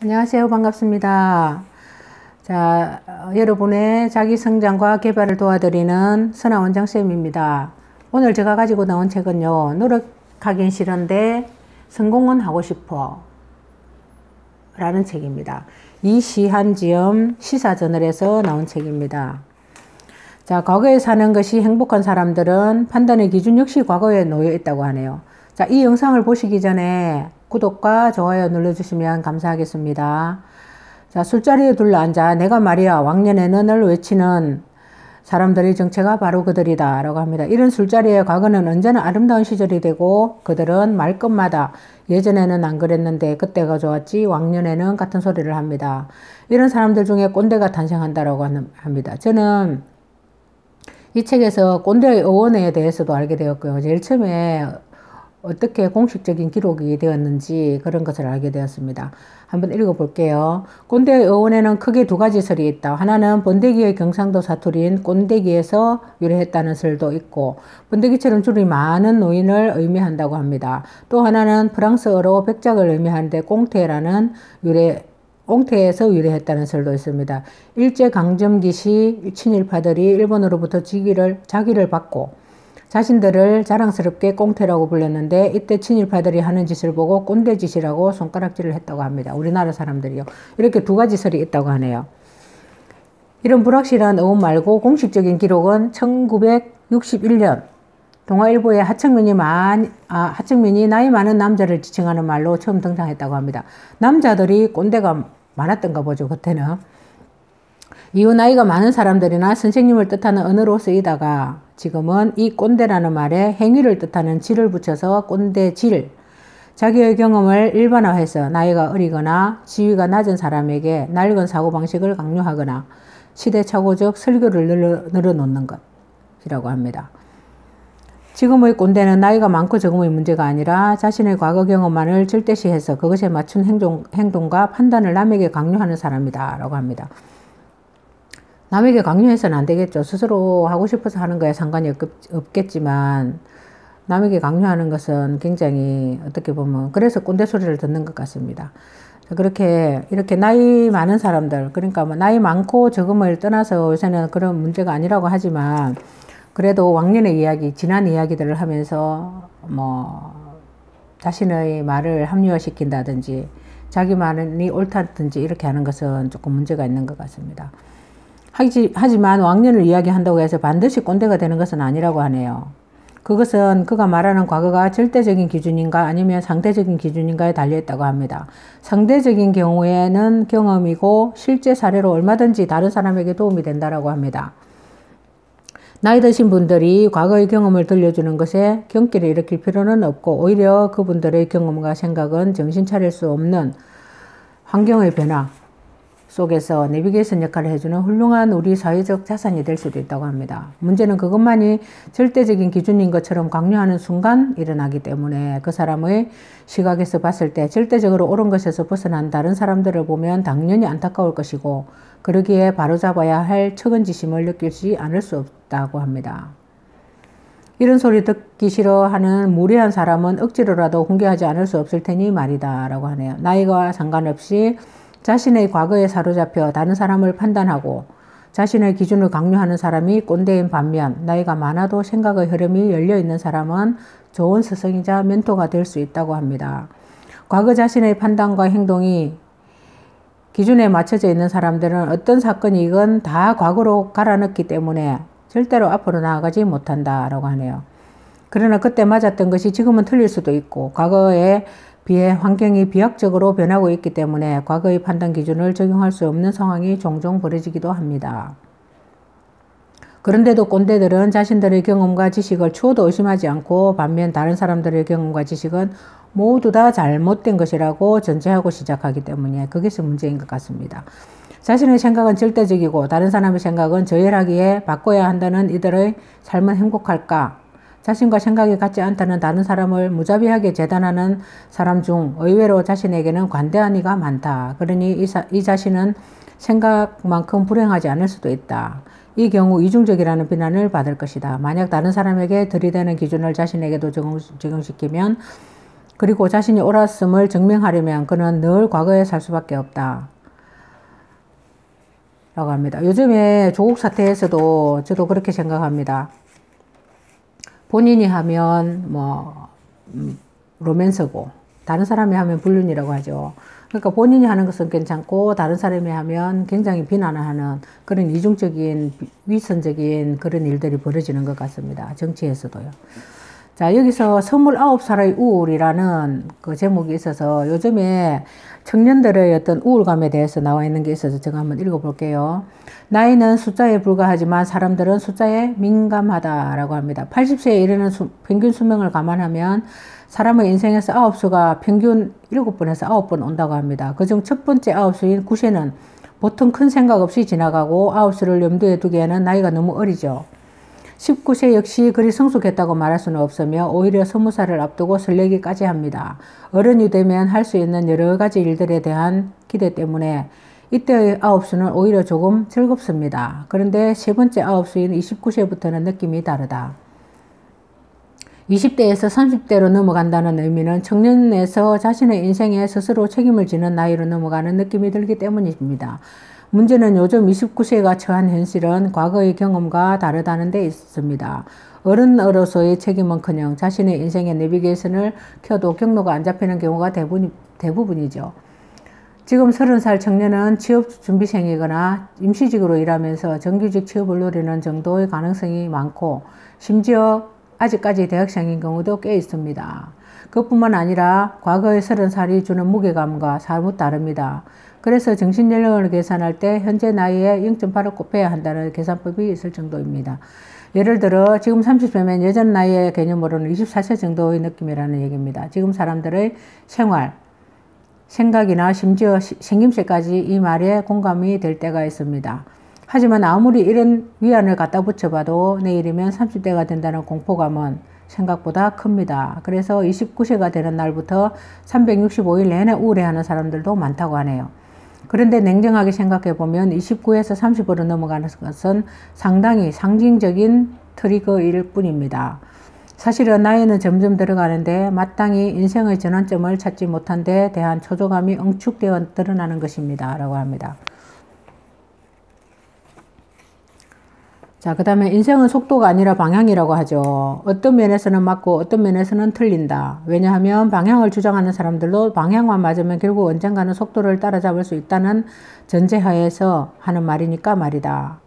안녕하세요. 반갑습니다. 자, 여러분의 자기 성장과 개발을 도와드리는 선아 원장쌤입니다. 오늘 제가 가지고 나온 책은요, 노력하긴 싫은데 성공은 하고 싶어 라는 책입니다. 이시한지음 시사저널에서 나온 책입니다. 자, 과거에 사는 것이 행복한 사람들은 판단의 기준 역시 과거에 놓여 있다고 하네요. 자, 이 영상을 보시기 전에 구독과 좋아요 눌러주시면 감사하겠습니다. 자, 술자리에 둘러앉아 내가 말이야 왕년에는을 외치는 사람들의 정체가 바로 그들이다 라고 합니다. 이런 술자리에 과거는 언제나 아름다운 시절이 되고 그들은 말끝마다 예전에는 안 그랬는데 그때가 좋았지 왕년에는 같은 소리를 합니다. 이런 사람들 중에 꼰대가 탄생한다라고 합니다. 저는 이 책에서 꼰대의 어원에 대해서도 알게 되었고요. 제일 처음에 어떻게 공식적인 기록이 되었는지 그런 것을 알게 되었습니다. 한번 읽어볼게요. 꼰대의 어원에는 크게 두 가지 설이 있다. 하나는 번데기의 경상도 사투리인 꼰대기에서 유래했다는 설도 있고 번데기처럼 줄이 많은 노인을 의미한다고 합니다. 또 하나는 프랑스어로 백작을 의미하는데 꽁태라는 꽁태에서 유래했다는 설도 있습니다. 일제강점기 시 친일파들이 일본으로부터 자기를 받고 자신들을 자랑스럽게 꽁태라고 불렀는데 이때 친일파들이 하는 짓을 보고 꼰대짓이라고 손가락질을 했다고 합니다. 우리나라 사람들이요. 이렇게 두 가지 설이 있다고 하네요. 이런 불확실한 어원 말고 공식적인 기록은 1961년 동아일보에 하청민이 나이 많은 남자를 지칭하는 말로 처음 등장했다고 합니다. 남자들이 꼰대가 많았던가 보죠. 그때는. 이후 나이가 많은 사람들이나 선생님을 뜻하는 언어로 쓰이다가 지금은 이 꼰대라는 말에 행위를 뜻하는 질을 붙여서 꼰대질, 자기의 경험을 일반화해서 나이가 어리거나 지위가 낮은 사람에게 낡은 사고방식을 강요하거나 시대착오적 설교를 늘어놓는 것이라고 합니다. 지금의 꼰대는 나이가 많고 적음의 문제가 아니라 자신의 과거 경험만을 절대시해서 그것에 맞춘 행동과 판단을 남에게 강요하는 사람이다 라고 합니다. 남에게 강요해서는 안 되겠죠. 스스로 하고 싶어서 하는 거에 상관이 없겠지만 남에게 강요하는 것은 굉장히 어떻게 보면 그래서 꼰대 소리를 듣는 것 같습니다. 이렇게 나이 많은 사람들, 그러니까 뭐 나이 많고 적음을 떠나서 요새는 그런 문제가 아니라고 하지만 그래도 왕년의 이야기, 지난 이야기들을 하면서 뭐 자신의 말을 합리화시킨다든지 자기 말이 옳다든지 이렇게 하는 것은 조금 문제가 있는 것 같습니다. 하지만 왕년을 이야기한다고 해서 반드시 꼰대가 되는 것은 아니라고 하네요. 그것은 그가 말하는 과거가 절대적인 기준인가 아니면 상대적인 기준인가에 달려있다고 합니다. 상대적인 경우에는 경험이고 실제 사례로 얼마든지 다른 사람에게 도움이 된다고 합니다. 나이 드신 분들이 과거의 경험을 들려주는 것에 경기를 일으킬 필요는 없고 오히려 그분들의 경험과 생각은 정신 차릴 수 없는 환경의 변화 속에서 내비게이션 역할을 해주는 훌륭한 우리 사회적 자산이 될 수도 있다고 합니다. 문제는 그것만이 절대적인 기준인 것처럼 강요하는 순간 일어나기 때문에 그 사람의 시각에서 봤을 때 절대적으로 옳은 것에서 벗어난 다른 사람들을 보면 당연히 안타까울 것이고 그러기에 바로잡아야 할 측은지심을 느끼지 않을 수 없다고 합니다. 이런 소리 듣기 싫어하는 무례한 사람은 억지로라도 훈계하지 않을 수 없을 테니 말이다 라고 하네요. 나이와 상관없이 자신의 과거에 사로잡혀 다른 사람을 판단하고 자신의 기준을 강요하는 사람이 꼰대인 반면 나이가 많아도 생각의 흐름이 열려있는 사람은 좋은 스승이자 멘토가 될 수 있다고 합니다. 과거 자신의 판단과 행동이 기준에 맞춰져 있는 사람들은 어떤 사건이건 다 과거로 갈아넣기 때문에 절대로 앞으로 나아가지 못한다라고 하네요. 그러나 그때 맞았던 것이 지금은 틀릴 수도 있고 과거에 비해 환경이 비약적으로 변하고 있기 때문에 과거의 판단 기준을 적용할 수 없는 상황이 종종 벌어지기도 합니다. 그런데도 꼰대들은 자신들의 경험과 지식을 추호도 의심하지 않고 반면 다른 사람들의 경험과 지식은 모두 다 잘못된 것이라고 전제하고 시작하기 때문에 그것이 문제인 것 같습니다. 자신의 생각은 절대적이고 다른 사람의 생각은 저열하기에 바꿔야 한다는 이들의 삶은 행복할까? 자신과 생각이 같지 않다는 다른 사람을 무자비하게 재단하는 사람 중 의외로 자신에게는 관대한 이가 많다. 그러니 이 자신은 생각만큼 불행하지 않을 수도 있다. 이 경우 이중적이라는 비난을 받을 것이다. 만약 다른 사람에게 들이대는 기준을 자신에게도 적용시키면 그리고 자신이 옳았음을 증명하려면 그는 늘 과거에 살 수밖에 없다. 라고 합니다. 요즘에 조국 사태에서도 저도 그렇게 생각합니다. 본인이 하면 뭐 로맨스고 다른 사람이 하면 불륜이라고 하죠. 그러니까 본인이 하는 것은 괜찮고 다른 사람이 하면 굉장히 비난하는 그런 이중적인 위선적인 그런 일들이 벌어지는 것 같습니다. 정치에서도요. 자, 여기서 29살의 우울이라는 그 제목이 있어서 요즘에 청년들의 어떤 우울감에 대해서 나와 있는 게 있어서 제가 한번 읽어볼게요. 나이는 숫자에 불과하지만 사람들은 숫자에 민감하다라고 합니다. 80세에 이르는 평균 수명을 감안하면 사람의 인생에서 9수가 평균 7번에서 9번 온다고 합니다. 그중 첫 번째 9수인 9세는 보통 큰 생각 없이 지나가고 9수를 염두에 두기에는 나이가 너무 어리죠. 19세 역시 그리 성숙했다고 말할 수는 없으며 오히려 20살을 앞두고 설레기까지 합니다. 어른이 되면 할 수 있는 여러 가지 일들에 대한 기대 때문에 이때의 9수는 오히려 조금 즐겁습니다. 그런데 세 번째 9수인 29세부터는 느낌이 다르다. 20대에서 30대로 넘어간다는 의미는 청년에서 자신의 인생에 스스로 책임을 지는 나이로 넘어가는 느낌이 들기 때문입니다. 문제는 요즘 29세가 처한 현실은 과거의 경험과 다르다는 데 있습니다. 어른으로서의 책임은커녕 자신의 인생의 내비게이션을 켜도 경로가 안 잡히는 경우가 대부분이죠. 지금 30살 청년은 취업준비생이거나 임시직으로 일하면서 정규직 취업을 노리는 정도의 가능성이 많고 심지어 아직까지 대학생인 경우도 꽤 있습니다. 그뿐만 아니라 과거의 30살이 주는 무게감과 사뭇 다릅니다. 그래서 정신연령을 계산할 때 현재 나이에 0.8을 곱해야 한다는 계산법이 있을 정도입니다. 예를 들어 지금 30세면 예전 나이의 개념으로는 24세 정도의 느낌이라는 얘기입니다. 지금 사람들의 생활, 생각이나 심지어 생김새까지 이 말에 공감이 될 때가 있습니다. 하지만 아무리 이런 위안을 갖다 붙여봐도 내일이면 30대가 된다는 공포감은 생각보다 큽니다. 그래서 29세가 되는 날부터 365일 내내 우울해하는 사람들도 많다고 하네요. 그런데 냉정하게 생각해보면 29에서 30으로 넘어가는 것은 상당히 상징적인 트리거일 뿐입니다. 사실은 나이는 점점 들어가는데 마땅히 인생의 전환점을 찾지 못한 데 대한 초조감이 응축되어 드러나는 것입니다. 라고 합니다. 자, 그 다음에 인생은 속도가 아니라 방향이라고 하죠. 어떤 면에서는 맞고 어떤 면에서는 틀린다. 왜냐하면 방향을 주장하는 사람들도 방향만 맞으면 결국 언젠가는 속도를 따라잡을 수 있다는 전제하에서 하는 말이니까 말이다.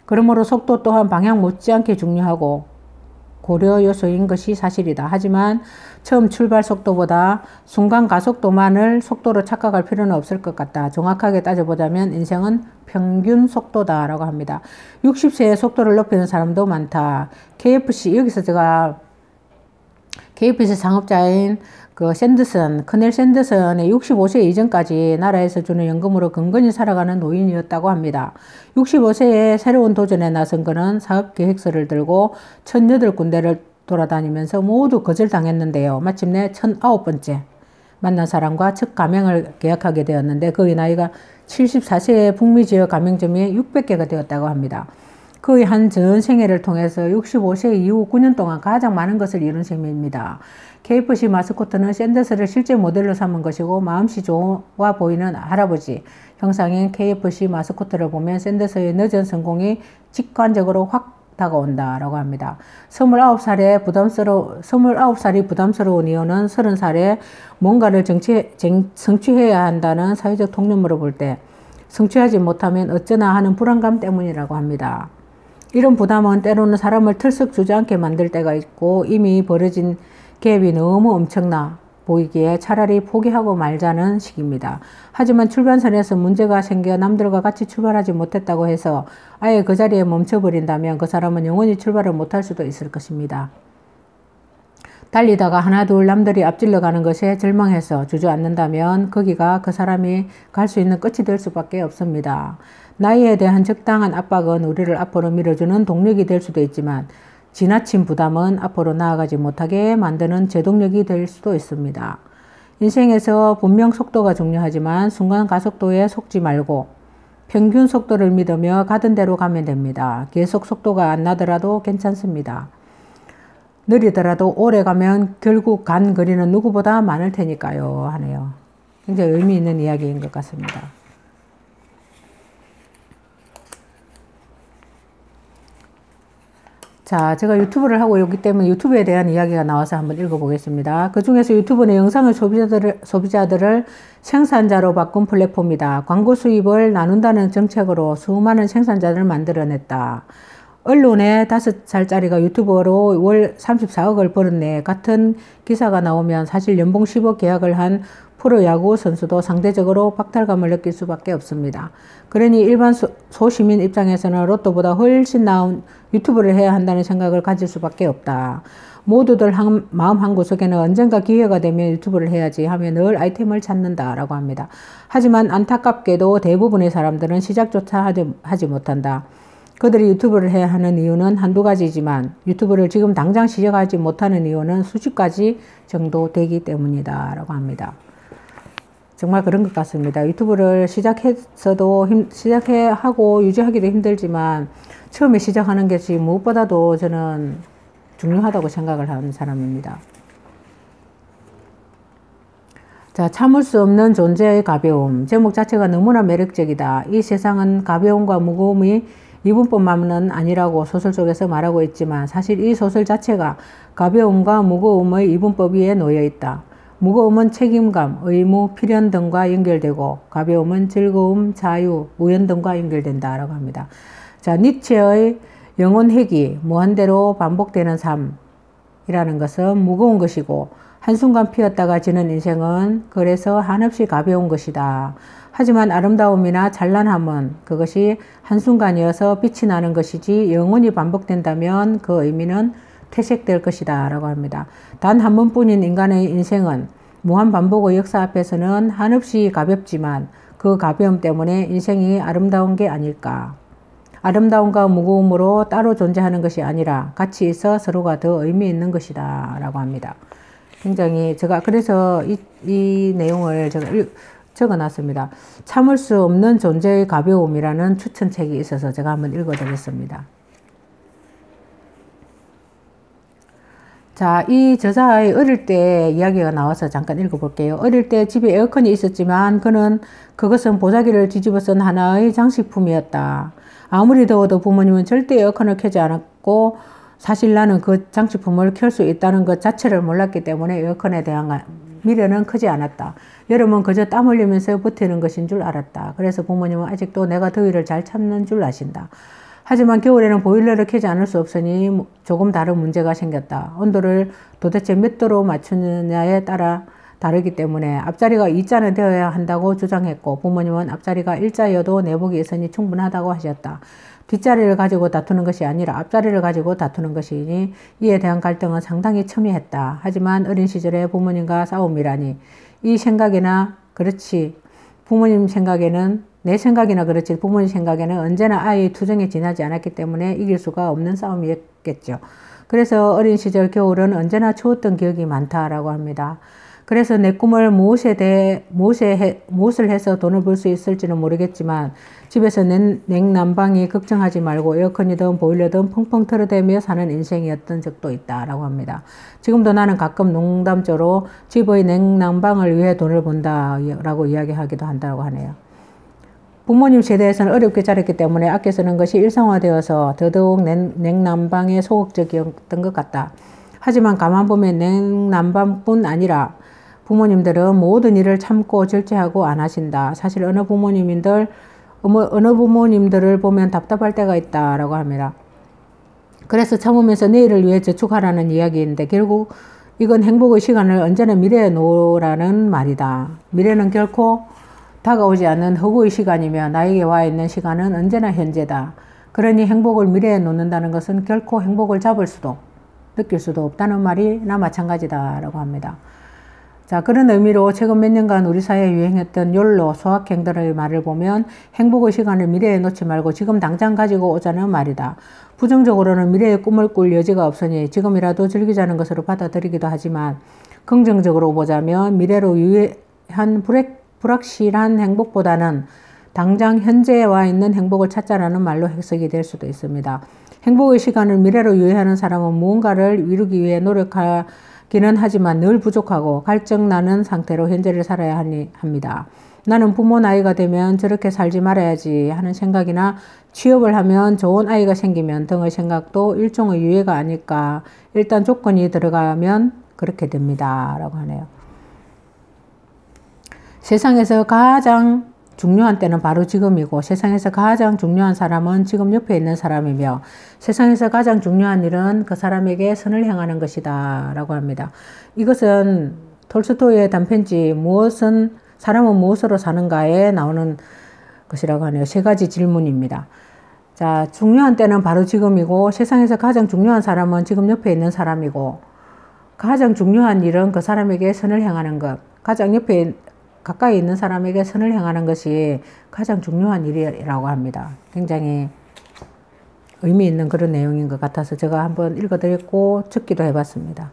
그러므로 속도 또한 방향 못지않게 중요하고 고려 요소인 것이 사실이다. 하지만 처음 출발 속도보다 순간 가속도만을 속도로 착각할 필요는 없을 것 같다. 정확하게 따져보자면 인생은 평균 속도다라고 합니다. 60세에 속도를 높이는 사람도 많다. KFC, 여기서 제가 KFC 상업자인 커넬 샌더슨의 65세 이전까지 나라에서 주는 연금으로 건건히 살아가는 노인이었다고 합니다. 65세에 새로운 도전에 나선 그는 사업계획서를 들고 1008군데를 돌아다니면서 모두 거절당했는데요. 마침내 1009번째 만난 사람과 첫 가맹을 계약하게 되었는데 그의 나이가 74세에 북미 지역 가맹점이 600개가 되었다고 합니다. 그의 한 전 생애를 통해서 65세 이후 9년 동안 가장 많은 것을 이룬 셈입니다. KFC 마스코트는 샌더스를 실제 모델로 삼은 것이고 마음씨 좋아 보이는 할아버지 형상인 KFC 마스코트를 보면 샌더스의 늦은 성공이 직관적으로 확 다가온다라고 합니다. 29살이 부담스러운 이유는 30살에 뭔가를 성취해야 한다는 사회적 통념으로 볼 때 성취하지 못하면 어쩌나 하는 불안감 때문이라고 합니다. 이런 부담은 때로는 사람을 털썩 주저앉게 만들 때가 있고 이미 벌어진 갭이 너무 엄청나 보이기에 차라리 포기하고 말자는 식입니다. 하지만 출발선에서 문제가 생겨 남들과 같이 출발하지 못했다고 해서 아예 그 자리에 멈춰버린다면 그 사람은 영원히 출발을 못할 수도 있을 것입니다. 달리다가 하나둘 남들이 앞질러 가는 것에 절망해서 주저앉는다면 거기가 그 사람이 갈 수 있는 끝이 될 수밖에 없습니다. 나이에 대한 적당한 압박은 우리를 앞으로 밀어주는 동력이 될 수도 있지만 지나친 부담은 앞으로 나아가지 못하게 만드는 제동력이 될 수도 있습니다. 인생에서 분명 속도가 중요하지만 순간 가속도에 속지 말고 평균 속도를 믿으며 가던 대로 가면 됩니다. 계속 속도가 안 나더라도 괜찮습니다. 느리더라도 오래 가면 결국 간 거리는 누구보다 많을 테니까요 하네요. 굉장히 의미 있는 이야기인 것 같습니다. 자, 제가 유튜브를 하고 있기 때문에 유튜브에 대한 이야기가 나와서 한번 읽어보겠습니다. 그 중에서 유튜브는 영상을 소비자들을 생산자로 바꾼 플랫폼이다. 광고 수입을 나눈다는 정책으로 수많은 생산자들을 만들어냈다. 언론에 5살짜리가 유튜버로 월 34억을 벌었네. 같은 기사가 나오면 사실 연봉 10억 계약을 한 프로야구 선수도 상대적으로 박탈감을 느낄 수밖에 없습니다. 그러니 일반 소시민 입장에서는 로또보다 훨씬 나은 유튜브를 해야 한다는 생각을 가질 수밖에 없다. 모두들 마음 한구석에는 언젠가 기회가 되면 유튜브를 해야지 하며 늘 아이템을 찾는다라고 합니다. 하지만 안타깝게도 대부분의 사람들은 시작조차 하지 못한다. 그들이 유튜브를 해야 하는 이유는 한두 가지지만 유튜브를 지금 당장 시작하지 못하는 이유는 수십 가지 정도 되기 때문이다 라고 합니다. 정말 그런 것 같습니다. 유튜브를 시작하고 유지하기도 힘들지만 처음에 시작하는 것이 무엇보다도 저는 중요하다고 생각을 하는 사람입니다. 자, 참을 수 없는 존재의 가벼움. 제목 자체가 너무나 매력적이다. 이 세상은 가벼움과 무거움이 이분법만은 아니라고 소설 속에서 말하고 있지만 사실 이 소설 자체가 가벼움과 무거움의 이분법 위에 놓여 있다. 무거움은 책임감, 의무, 필연 등과 연결되고 가벼움은 즐거움, 자유, 우연 등과 연결된다 라고 합니다. 자, 니체의 영혼회귀, 무한대로 반복되는 삶이라는 것은 무거운 것이고 한순간 피었다가 지는 인생은 그래서 한없이 가벼운 것이다. 하지만 아름다움이나 찬란함은 그것이 한순간이어서 빛이 나는 것이지 영원히 반복된다면 그 의미는 퇴색될 것이다 라고 합니다. 단 한 번뿐인 인간의 인생은 무한 반복의 역사 앞에서는 한없이 가볍지만 그 가벼움 때문에 인생이 아름다운 게 아닐까. 아름다움과 무거움으로 따로 존재하는 것이 아니라 같이 있어 서로가 더 의미 있는 것이다 라고 합니다. 굉장히 제가 그래서 이 내용을 제가 적어놨습니다. 참을 수 없는 존재의 가벼움이라는 추천책이 있어서 제가 한번 읽어드렸습니다. 자, 이 저자의 어릴 때 이야기가 나와서 잠깐 읽어볼게요. 어릴 때 집에 에어컨이 있었지만 그것은 보자기를 뒤집어 쓴 하나의 장식품이었다. 아무리 더워도 부모님은 절대 에어컨을 켜지 않았고 사실 나는 그 장식품을 켤 수 있다는 것 자체를 몰랐기 때문에 에어컨에 대한 미련은 크지 않았다. 여름은 그저 땀 흘리면서 버티는 것인 줄 알았다. 그래서 부모님은 아직도 내가 더위를 잘 참는 줄 아신다. 하지만 겨울에는 보일러를 켜지 않을 수 없으니 조금 다른 문제가 생겼다. 온도를 도대체 몇 도로 맞추느냐에 따라 다르기 때문에 앞자리가 2자는 되어야 한다고 주장했고 부모님은 앞자리가 1자여도 내복이 있으니 충분하다고 하셨다. 뒷자리를 가지고 다투는 것이 아니라 앞자리를 가지고 다투는 것이니 이에 대한 갈등은 상당히 첨예했다. 하지만 어린 시절에 부모님과 싸움이라니 이 생각이나 그렇지 부모님 생각에는 내 생각이나 그렇지 부모님 생각에는 언제나 아이의 투정에 지나지 않았기 때문에 이길 수가 없는 싸움이었겠죠. 그래서 어린 시절 겨울은 언제나 추웠던 기억이 많다라고 합니다. 그래서 내 꿈을 무엇을 해서 돈을 벌 수 있을지는 모르겠지만 집에서 냉난방이 걱정하지 말고 에어컨이든 보일러든 펑펑 털어대며 사는 인생이었던 적도 있다라고 합니다. 지금도 나는 가끔 농담조로 집의 냉난방을 위해 돈을 번다라고 이야기하기도 한다고 하네요. 부모님 세대에서는 어렵게 자랐기 때문에 아껴 쓰는 것이 일상화되어서 더더욱 냉난방에 소극적이었던 것 같다. 하지만 가만 보면 냉난방뿐 아니라 부모님들은 모든 일을 참고 절제하고 안 하신다. 사실 어느 부모님들을 보면 답답할 때가 있다라고 합니다. 그래서 참으면서 내일을 위해 저축하라는 이야기인데 결국 이건 행복의 시간을 언제나 미래에 놓으라는 말이다. 미래는 결코 다가오지 않는 허구의 시간이며 나에게 와 있는 시간은 언제나 현재다. 그러니 행복을 미래에 놓는다는 것은 결코 행복을 잡을 수도 느낄 수도 없다는 말이나 마찬가지다라고 합니다. 자, 그런 의미로 최근 몇 년간 우리 사회에 유행했던 욜로 소확행들의 말을 보면 행복의 시간을 미래에 놓지 말고 지금 당장 가지고 오자는 말이다. 부정적으로는 미래의 꿈을 꿀 여지가 없으니 지금이라도 즐기자는 것으로 받아들이기도 하지만 긍정적으로 보자면 미래로 유예한 불확실한 행복보다는 당장 현재에 와 있는 행복을 찾자라는 말로 해석이 될 수도 있습니다. 행복의 시간을 미래로 유예하는 사람은 무언가를 이루기 위해 노력하기는 하지만 늘 부족하고 갈증나는 상태로 현재를 살아야 합니다. 나는 부모 나이가 되면 저렇게 살지 말아야지 하는 생각이나 취업을 하면 좋은 아이가 생기면 등의 생각도 일종의 유예가 아닐까. 일단 조건이 들어가면 그렇게 됩니다. 라고 하네요. 세상에서 가장 중요한 때는 바로 지금이고 세상에서 가장 중요한 사람은 지금 옆에 있는 사람이며 세상에서 가장 중요한 일은 그 사람에게 선을 행하는 것이다 라고 합니다. 이것은 톨스토이의 단편집 사람은 무엇으로 사는가에 나오는 것이라고 하네요. 세 가지 질문입니다. 자, 중요한 때는 바로 지금이고 세상에서 가장 중요한 사람은 지금 옆에 있는 사람이고 가장 중요한 일은 그 사람에게 선을 행하는 것. 가장 옆에 가까이 있는 사람에게 선을 행하는 것이 가장 중요한 일이라고 합니다. 굉장히 의미 있는 그런 내용인 것 같아서 제가 한번 읽어드렸고 적기도 해봤습니다.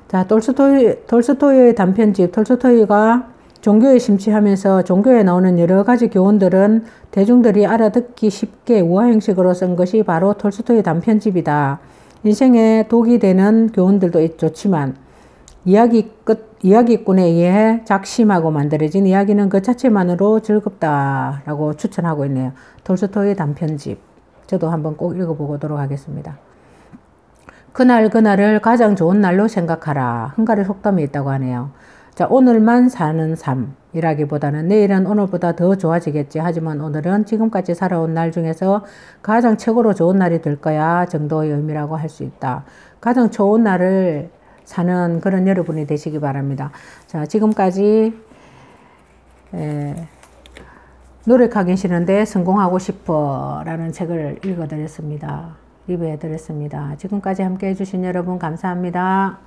자, 톨스토이의 단편집. 톨스토이가 종교에 심취하면서 종교에 나오는 여러 가지 교훈들은 대중들이 알아듣기 쉽게 우화형식으로 쓴 것이 바로 톨스토이의 단편집이다. 인생에 독이 되는 교훈들도 좋지만 이야기꾼에 의해 작심하고 만들어진 이야기는 그 자체만으로 즐겁다라고 추천하고 있네요. 톨스토이의 단편집. 저도 한번 꼭 읽어보도록 하겠습니다. 그날을 가장 좋은 날로 생각하라. 한가리 속담이 있다고 하네요. 자, 오늘만 사는 삶이라기보다는 내일은 오늘보다 더 좋아지겠지. 하지만 오늘은 지금까지 살아온 날 중에서 가장 최고로 좋은 날이 될 거야 정도의 의미라고 할 수 있다. 가장 좋은 날을 사는 그런 여러분이 되시기 바랍니다. 자, 지금까지 노력하긴 싫은데 성공하고 싶어 라는 책을 읽어드렸습니다. 리뷰해드렸습니다. 지금까지 함께 해주신 여러분 감사합니다.